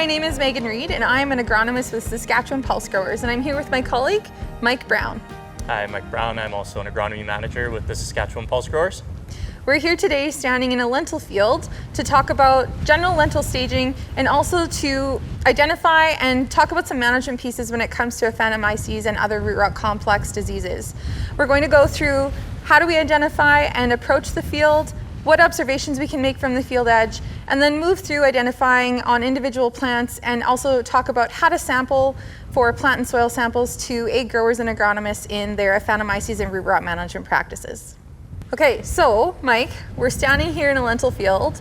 my name is Meagen Reed and I'm an agronomist with Saskatchewan Pulse Growers, and I'm here with my colleague, Mike Brown. Hi, I'm Mike Brown. I'm also an Agronomy Manager with the Saskatchewan Pulse Growers. We're here today standing in a lentil field to talk about general lentil staging and also to identify and talk about some management pieces when it comes to Aphanomyces and other root rot complex diseases. We're going to go through how do we identify and approach the field, what observations we can make from the field edge, and then move through identifying on individual plants and also talk about how to sample for plant and soil samples to aid growers and agronomists in their Aphanomyces and root rot management practices. Okay, so Mike, we're standing here in a lentil field.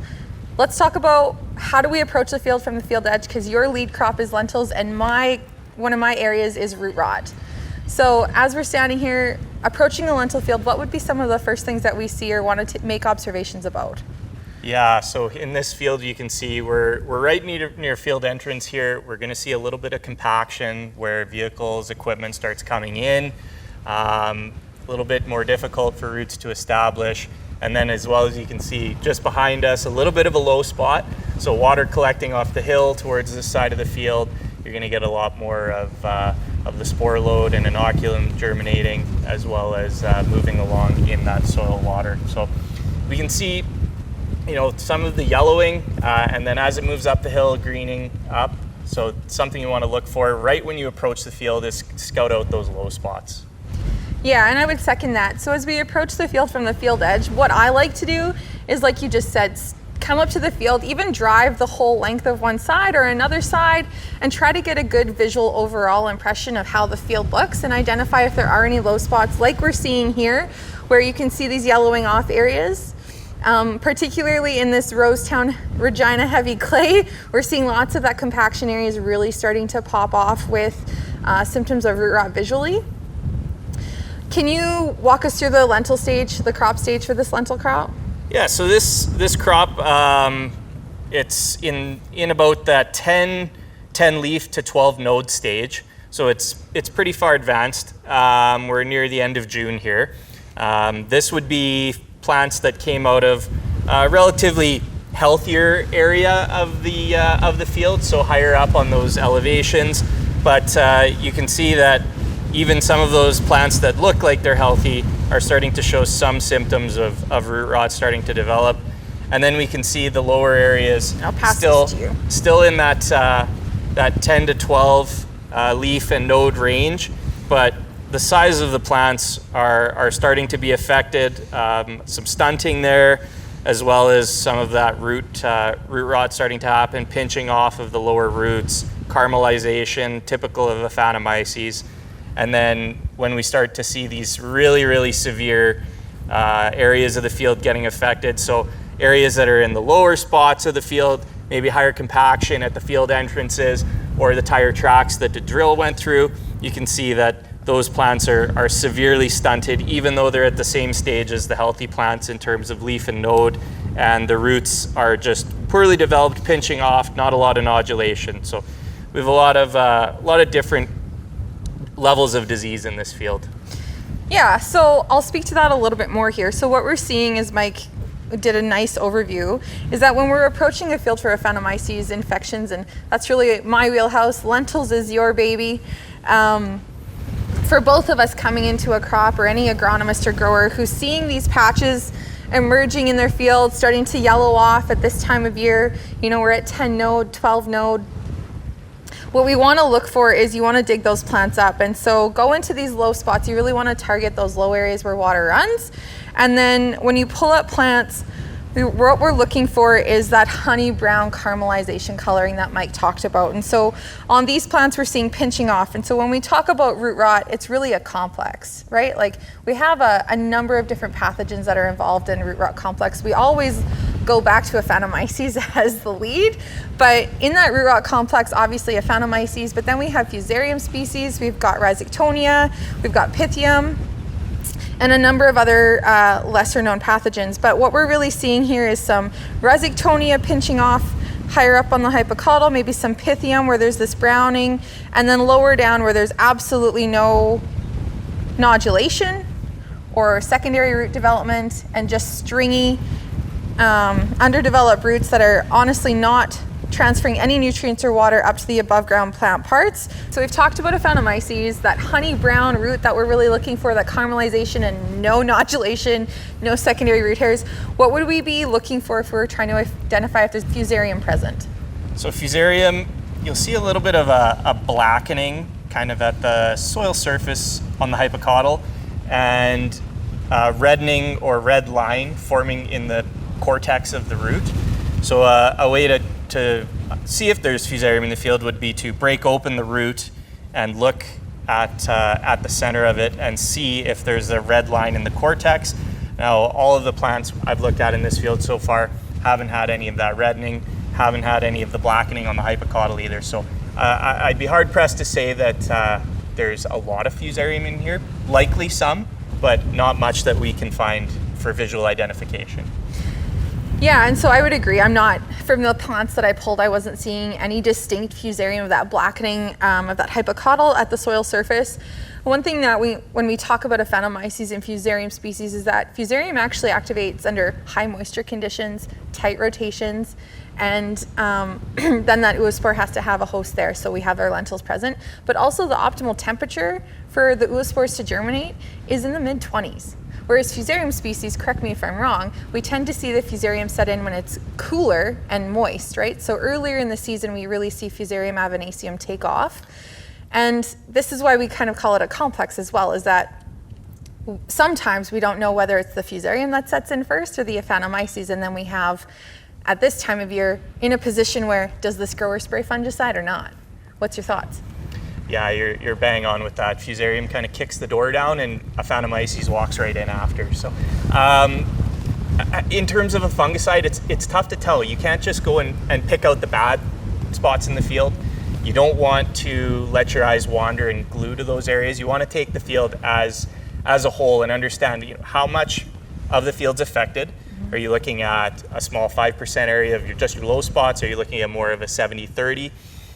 Let's talk about how do we approach the field from the field edge, because your lead crop is lentils and one of my areas is root rot. So as we're standing here approaching the lentil field, what would be some of the first things that we see or want to make observations about? Yeah, so in this field you can see we're right near field entrance here. We're going to see a little bit of compaction where vehicles, equipment starts coming in. A little bit more difficult for roots to establish. And then as well as you can see just behind us, a little bit of a low spot. So water collecting off the hill towards this side of the field. You're going to get a lot more of the spore load and inoculum germinating, as well as moving along in that soil water. So we can see, some of the yellowing, and then as it moves up the hill, greening up. So something you want to look for right when you approach the field is scout out those low spots. Yeah, and I would second that. So as we approach the field from the field edge, what I like to do is, like you just said, come up to the field, even drive the whole length of one side or another side, and try to get a good visual overall impression of how the field looks and identify if there are any low spots like we're seeing here, where you can see these yellowing off areas. Particularly in this Rosetown Regina heavy clay, we're seeing lots of that compaction areas really starting to pop off with symptoms of root rot visually. Can you walk us through the lentil stage, the crop stage for this lentil crop? Yeah, so this crop, it's in about that 10 leaf to 12 node stage. So it's pretty far advanced. We're near the end of June here. This would be plants that came out of a relatively healthier area of the field, so higher up on those elevations. But you can see that even some of those plants that look like they're healthy are starting to show some symptoms of root rot starting to develop. And then we can see the lower areas still in that 10 to 12 leaf and node range, but the size of the plants are starting to be affected. Some stunting there, as well as some of that root rot starting to happen, pinching off of the lower roots, caramelization, typical of Aphanomyces. And then when we start to see these really, really severe areas of the field getting affected, so areas that are in the lower spots of the field, maybe higher compaction at the field entrances or the tire tracks that the drill went through, you can see that those plants are severely stunted, even though they're at the same stage as the healthy plants in terms of leaf and node, and the roots are just poorly developed, pinching off, not a lot of nodulation. So we have a lot of different levels of disease in this field. Yeah, so I'll speak to that a little bit more here. So what we're seeing, as Mike did a nice overview, is that when we're approaching a field for Aphanomyces infections, and that's really my wheelhouse, lentils is your baby. For both of us coming into a crop, or any agronomist or grower who's seeing these patches emerging in their field, starting to yellow off at this time of year, we're at 10 node, 12 node. What we want to look for is you want to dig those plants up. And so go into these low spots. You really want to target those low areas where water runs. And then when you pull up plants, what we're looking for is that honey brown caramelization coloring that Mike talked about. And so on these plants, we're seeing pinching off. And so when we talk about root rot, it's really a complex, right? Like we have a number of different pathogens that are involved in root rot complex. We always go back to Aphanomyces as the lead, but in that root rot complex, obviously Aphanomyces, but then we have Fusarium species, we've got Rhizoctonia, we've got Pythium, and a number of other lesser known pathogens. But what we're really seeing here is some Rhizoctonia pinching off higher up on the hypocaudal, maybe some Pythium where there's this browning, and then lower down where there's absolutely no nodulation or secondary root development and just stringy underdeveloped roots that are honestly not transferring any nutrients or water up to the above ground plant parts. So we've talked about Aphanomyces, that honey brown root that we're really looking for, that caramelization and no nodulation, no secondary root hairs. What would we be looking for if we were trying to identify if there's Fusarium present? So Fusarium, you'll see a little bit of a blackening kind of at the soil surface on the hypocotyl, and reddening or red line forming in the cortex of the root. So a way to see if there's Fusarium in the field would be to break open the root and look at the center of it and see if there's a red line in the cortex. Now, all of the plants I've looked at in this field so far haven't had any of that reddening, haven't had any of the blackening on the hypocotyl either. So I'd be hard pressed to say that there's a lot of Fusarium in here, likely some, but not much that we can find for visual identification. Yeah, and so I would agree. I'm not, from the plants that I pulled, I wasn't seeing any distinct Fusarium of that blackening of that hypocotyl at the soil surface. One thing that when we talk about Aphanomyces and Fusarium species is that Fusarium actually activates under high moisture conditions, tight rotations, and then that oospore has to have a host there, so we have our lentils present. But also the optimal temperature for the oospores to germinate is in the mid-20s. Whereas Fusarium species, correct me if I'm wrong, we tend to see the Fusarium set in when it's cooler and moist, right? So earlier in the season, we really see Fusarium avanaceum take off. And this is why we kind of call it a complex as well, is that sometimes we don't know whether it's the Fusarium that sets in first or the Aphanomyces, and then we have, at this time of year, in a position where, does this grower spray fungicide or not? What's your thoughts? Yeah, you're bang on with that. Fusarium kind of kicks the door down and Aphanomyces walks right in after. So in terms of a fungicide, it's tough to tell. You can't just go and pick out the bad spots in the field. You don't want to let your eyes wander and glue to those areas. You want to take the field as a whole and understand, how much of the field's affected. Are you looking at a small 5% area of just your low spots? Are you looking at more of a 70-30?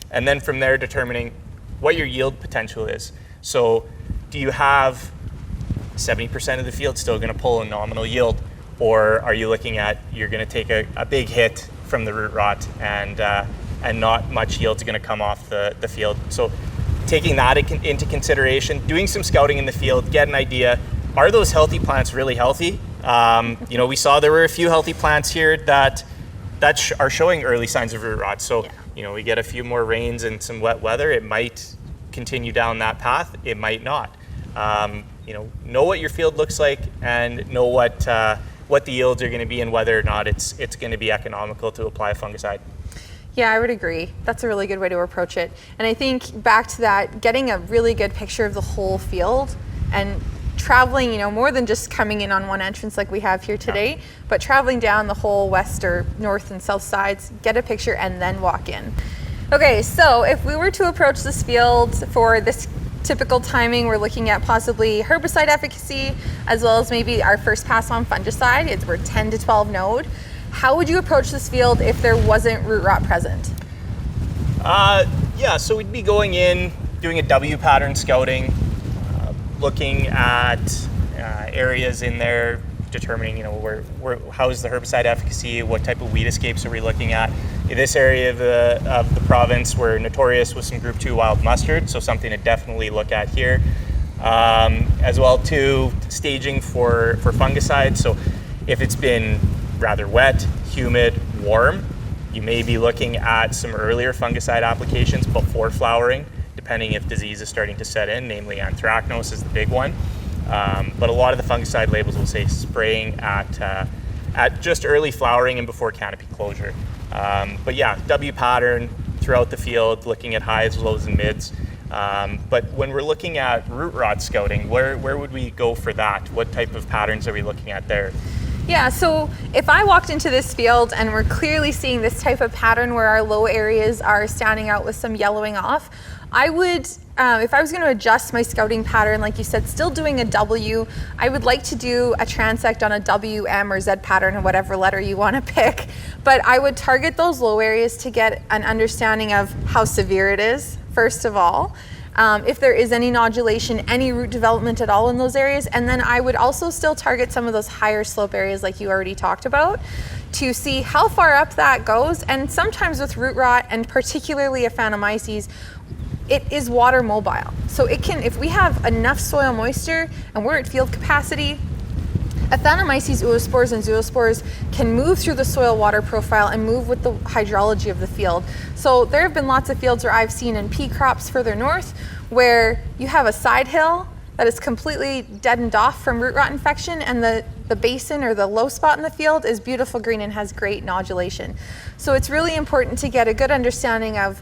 And then from there determining what your yield potential is. So do you have 70% of the field still going to pull a nominal yield? Or are you looking at, you're going to take a big hit from the root rot and not much yield's going to come off the field? So taking that into consideration, doing some scouting in the field, get an idea, are those healthy plants really healthy? We saw there were a few healthy plants here that are showing early signs of root rot. So, we get a few more rains and some wet weather, it might continue down that path, it might not. Know what your field looks like and know what the yields are going to be and whether or not it's going to be economical to apply a fungicide. Yeah, I would agree. That's a really good way to approach it. And I think back to that, getting a really good picture of the whole field and traveling, more than just coming in on one entrance like we have here today, but traveling down the whole west or north and south sides, get a picture and then walk in. Okay, so if we were to approach this field for this typical timing, we're looking at possibly herbicide efficacy, as well as maybe our first pass on fungicide. We're 10 to 12 node. How would you approach this field if there wasn't root rot present? So we'd be going in, doing a W pattern scouting, looking at areas in there, determining, how's the herbicide efficacy, what type of weed escapes are we looking at. In this area of the province, we're notorious with some Group 2 wild mustard, so something to definitely look at here. As well too, staging for fungicide. So if it's been rather wet, humid, warm, you may be looking at some earlier fungicide applications before flowering, depending if disease is starting to set in, namely anthracnose is the big one. But a lot of the fungicide labels will say spraying at just early flowering and before canopy closure. But yeah, W pattern throughout the field, looking at highs, lows, and mids. But when we're looking at root rot scouting, where would we go for that? What type of patterns are we looking at there? Yeah, so if I walked into this field and we're clearly seeing this type of pattern where our low areas are standing out with some yellowing off, I would, if I was going to adjust my scouting pattern, like you said, still doing a W, I would like to do a transect on a W, M, or Z pattern, or whatever letter you want to pick. But I would target those low areas to get an understanding of how severe it is, first of all. If there is any nodulation, any root development at all in those areas. And then I would also still target some of those higher slope areas like you already talked about. to see how far up that goes. And sometimes with root rot, and particularly Aphanomyces, it is water mobile. So it can, if we have enough soil moisture and we're at field capacity, Aphanomyces, oospores, and zoospores can move through the soil water profile and move with the hydrology of the field. So there have been lots of fields where I've seen in pea crops further north where you have a side hill that is completely deadened off from root rot infection, and the basin or the low spot in the field is beautiful green and has great nodulation. So it's really important to get a good understanding of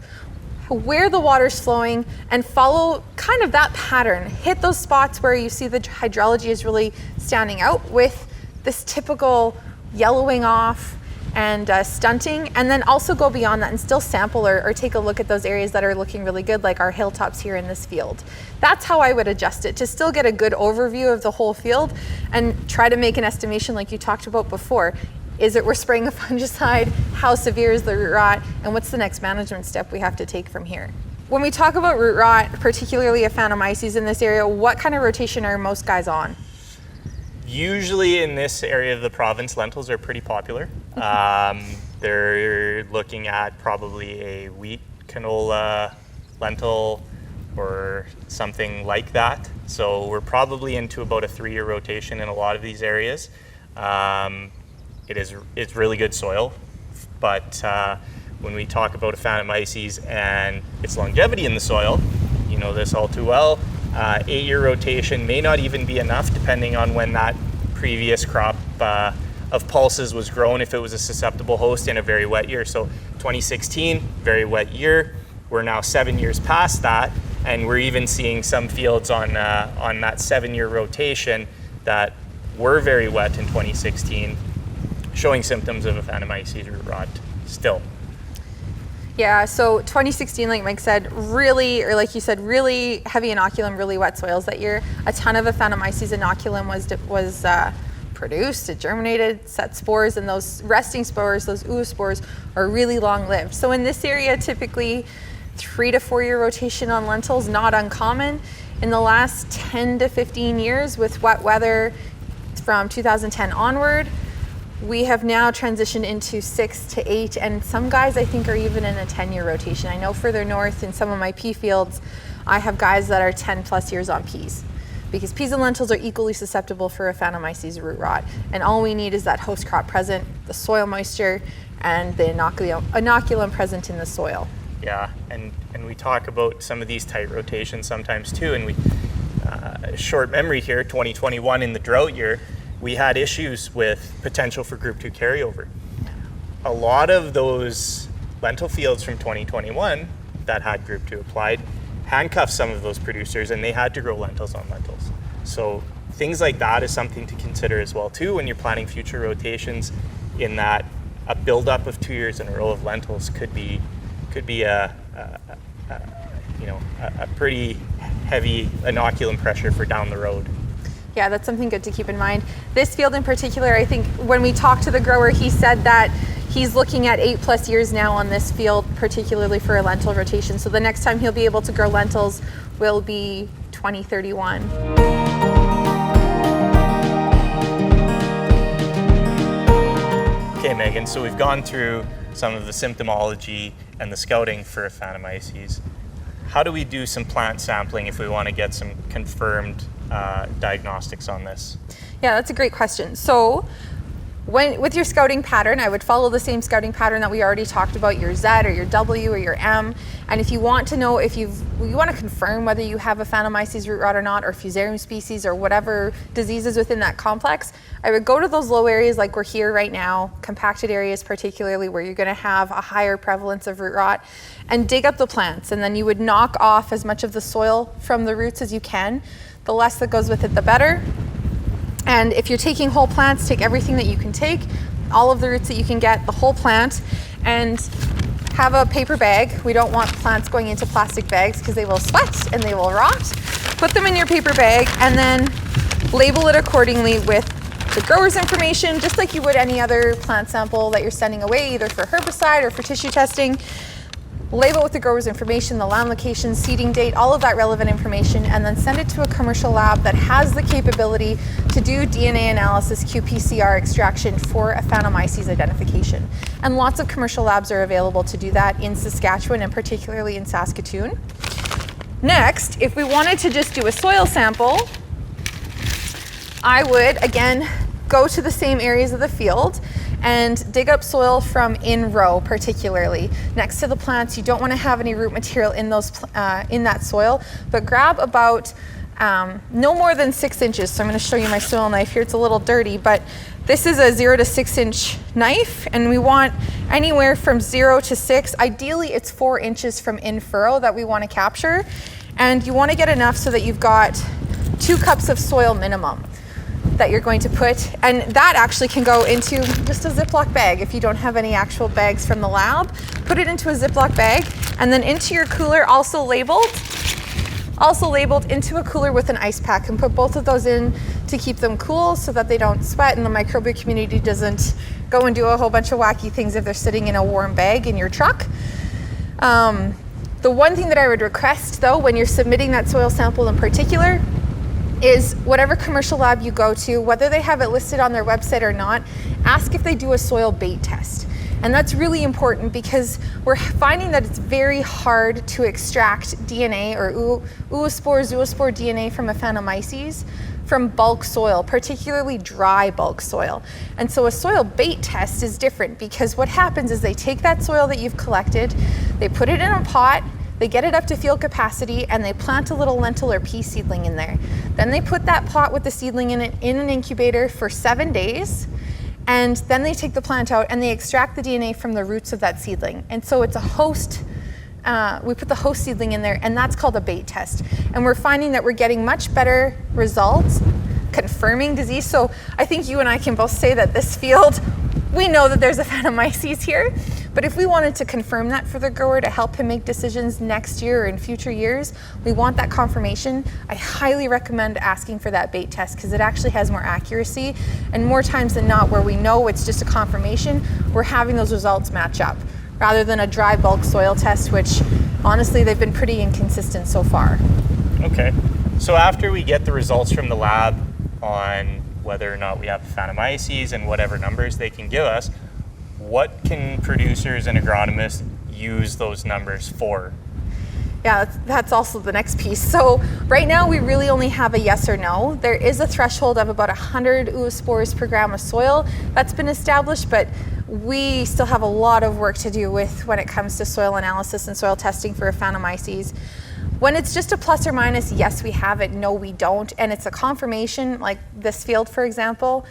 where the water's flowing and follow kind of that pattern. Hit those spots where you see the hydrology is really standing out with this typical yellowing off and stunting, and then also go beyond that and still sample or take a look at those areas that are looking really good, like our hilltops here in this field. That's how I would adjust it, to still get a good overview of the whole field and try to make an estimation like you talked about before. Is it we're spraying a fungicide? How severe is the root rot? And what's the next management step we have to take from here? When we talk about root rot, particularly Aphanomyces in this area, what kind of rotation are most guys on? Usually in this area of the province, lentils are pretty popular. They're looking at probably a wheat, canola, lentil, or something like that. So we're probably into about a 3-year rotation in a lot of these areas. It's really good soil, but when we talk about Aphanomyces and its longevity in the soil, you know this all too well, 8-year rotation may not even be enough depending on when that previous crop of pulses was grown, if it was a susceptible host in a very wet year. So 2016, very wet year. We're now 7 years past that, and we're even seeing some fields on that 7-year rotation that were very wet in 2016, showing symptoms of Aphanomyces root rot still. Yeah, so 2016, like Mike said, really, or like you said, really heavy inoculum, really wet soils that year. A ton of Aphanomyces inoculum was produced, it germinated, set spores, and those resting spores, those oospores, are really long-lived. So in this area, typically 3 to 4 year rotation on lentils, not uncommon. In the last 10 to 15 years with wet weather from 2010 onward, we have now transitioned into 6 to 8, and some guys I think are even in a 10-year rotation. I know further north in some of my pea fields, I have guys that are 10 plus years on peas, because peas and lentils are equally susceptible for Aphanomyces root rot, and all we need is that host crop present, the soil moisture, and the inoculum present in the soil. Yeah, and we talk about some of these tight rotations sometimes too, and we short memory here, 2021 in the drought year, we had issues with potential for Group 2 carryover. A lot of those lentil fields from 2021 that had Group 2 applied handcuffed some of those producers, and they had to grow lentils on lentils. So things like that is something to consider as well too when you're planning future rotations, in that a buildup of 2 years in a row of lentils could be a pretty heavy inoculum pressure for down the road. Yeah, that's something good to keep in mind. This field in particular, I think when we talked to the grower, he said that he's looking at 8+ years now on this field, particularly for a lentil rotation. So the next time he'll be able to grow lentils will be 2031. Okay, Megan, so we've gone through some of the symptomology and the scouting for Aphanomyces. How do we do some plant sampling if we want to get some confirmed diagnostics on this? Yeah, that's a great question. So with your scouting pattern, I would follow the same scouting pattern that we already talked about, your Z or your W or your M. And if you want to know, you want to confirm whether you have Aphanomyces root rot or not, or Fusarium species, or whatever diseases within that complex, I would go to those low areas like we're here right now, compacted areas particularly, where you're going to have a higher prevalence of root rot, and dig up the plants. And then you would knock off as much of the soil from the roots as you can. The less that goes with it, the better. And if you're taking whole plants, take everything that you can take, all of the roots that you can get, the whole plant, and have a paper bag. We don't want plants going into plastic bags because they will sweat and they will rot. Put them in your paper bag and then label it accordingly with the grower's information, just like you would any other plant sample that you're sending away, either for herbicide or for tissue testing. label with the grower's information, the land location, seeding date, all of that relevant information, and then send it to a commercial lab that has the capability to do DNA analysis, qPCR extraction for a Phanomyces identification. And lots of commercial labs are available to do that in Saskatchewan and particularly in Saskatoon. Next, if we wanted to just do a soil sample, I would, again, go to the same areas of the field and dig up soil from in row, particularly next to the plants. You don't want to have any root material in those in that soil, but grab about no more than 6 inches. So I'm going to show you my soil knife here. It's a little dirty, but this is a 0 to 6 inch knife, and we want anywhere from 0 to 6. Ideally, it's 4 inches from in furrow that we want to capture, and you want to get enough so that you've got 2 cups of soil minimum that you're going to put, and that actually can go into just a Ziploc bag. If you don't have any actual bags from the lab, put it into a Ziploc bag, and then into your cooler, also labeled into a cooler with an ice pack, and put both of those in to keep them cool so that they don't sweat and the microbial community doesn't go and do a whole bunch of wacky things if they're sitting in a warm bag in your truck. The one thing that I would request though, when you're submitting that soil sample in particular, is whatever commercial lab you go to, whether they have it listed on their website or not, ask if they do a soil bait test. And that's really important because we're finding that it's very hard to extract DNA or zoospore DNA from a Phanomyces from bulk soil, particularly dry bulk soil. And so a soil bait test is different because what happens is they take that soil that you've collected, they put it in a pot, they get it up to field capacity, and they plant a little lentil or pea seedling in there. Then they put that pot with the seedling in it in an incubator for 7 days, and then they take the plant out and they extract the DNA from the roots of that seedling. And so it's a host, we put the host seedling in there, and that's called a bait test. And we're finding that we're getting much better results confirming disease. So I think you and I can both say that this field, we know that there's a Phanomyces here, but if we wanted to confirm that for the grower to help him make decisions next year or in future years, we want that confirmation. I highly recommend asking for that bait test because it actually has more accuracy, and more times than not where we know it's just a confirmation, we're having those results match up rather than a dry bulk soil test, which honestly they've been pretty inconsistent so far. Okay, so after we get the results from the lab on whether or not we have Phanomyces and whatever numbers they can give us, what can producers and agronomists use those numbers for? Yeah, that's also the next piece. So right now we really only have a yes or no. There is a threshold of about 100 oospores per gram of soil that's been established, but we still have a lot of work to do with when it comes to soil analysis and soil testing for a Phanomyces. When it's just a plus or minus, yes, we have it, no, we don't, and it's a confirmation, like this field, for example,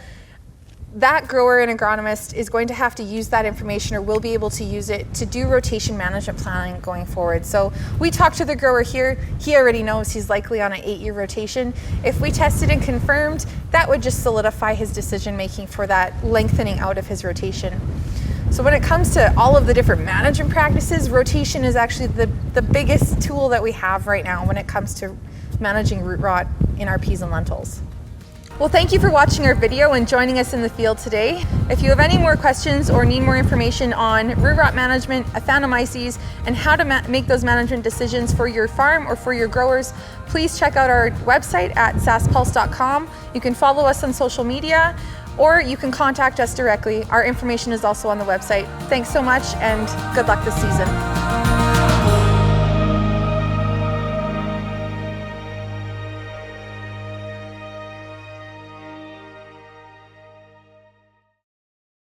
that grower and agronomist is going to have to use that information or will be able to use it to do rotation management planning going forward. So we talked to the grower here, he already knows he's likely on an 8-year rotation. If we tested and confirmed, that would just solidify his decision making for that lengthening out of his rotation. So when it comes to all of the different management practices, rotation is actually the biggest tool that we have right now when it comes to managing root rot in our peas and lentils. Well, thank you for watching our video and joining us in the field today. If you have any more questions or need more information on root rot management, Phanomyces, and how to make those management decisions for your farm or for your growers, please check out our website at saspulse.com. You can follow us on social media, or you can contact us directly. Our information is also on the website. Thanks so much, and good luck this season.